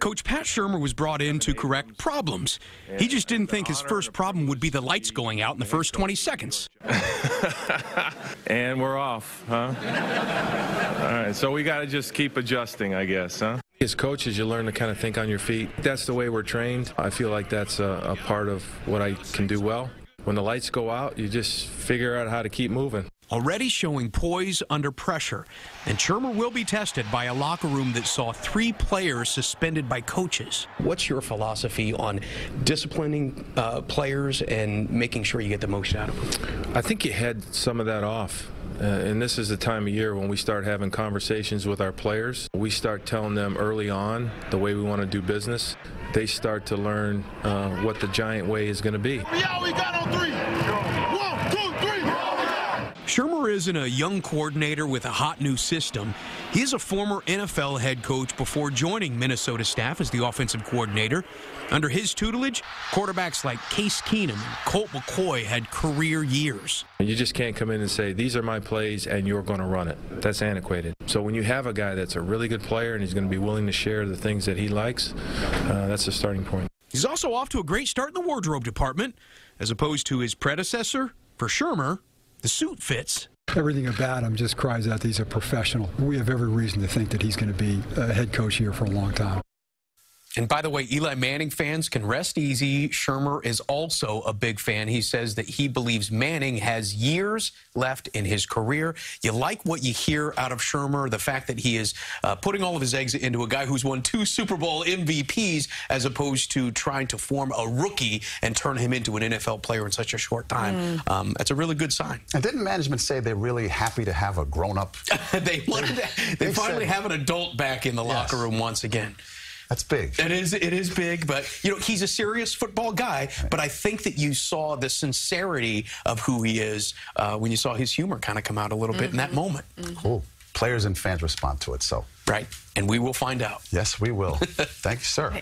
Coach Pat Shurmur was brought in to correct problems. He just didn't think his first problem would be the lights going out in the first 20 seconds. And we're off, huh? All right, so we got to just keep adjusting, I guess, huh? As coaches, you learn to kind of think on your feet. That's the way we're trained. I feel like that's a part of what I can do well. When the lights go out, you just figure out how to keep moving. Already showing poise under pressure, and Shurmur will be tested by a locker room that saw 3 players suspended by coaches. What's your philosophy on disciplining players and making sure you get the most out of them? I think you head some of that off. And this is the time of year when we start having conversations with our players. We start telling them early on the way we want to do business. They start to learn what the Giant way is going to be. Yeah, we got on 3. 1, 2, 3. Shurmur isn't a young coordinator with a hot new system. He is a former NFL head coach before joining Minnesota staff as the offensive coordinator. Under his tutelage, quarterbacks like Case Keenum and Colt McCoy had career years. You just can't come in and say, these are my plays and you're going to run it. That's antiquated. So when you have a guy that's a really good player and he's going to be willing to share the things that he likes, that's the starting point. He's also off to a great start in the wardrobe department. As opposed to his predecessor, for Shurmur, the suit fits. Everything about him just cries out that he's a professional. We have every reason to think that he's going to be a head coach here for a long time. And by the way, Eli Manning fans can rest easy. Shurmur is also a big fan. He says that he believes Manning has years left in his career. You like what you hear out of Shurmur, the fact that he is putting all of his eggs into a guy who's won 2 Super Bowl MVPs as opposed to trying to form a rookie and turn him into an NFL player in such a short time. That's a really good sign. And didn't management say they're really happy to have a grown-up? They finally have an adult back in the locker room once again. That's big. It is big, but, you know, he's a serious football guy, but I think that you saw the sincerity of who he is when you saw his humor kind of come out a little bit in that moment. Cool. Players and fans respond to it, so. Right, and we will find out. Yes, we will. Thank you, sir.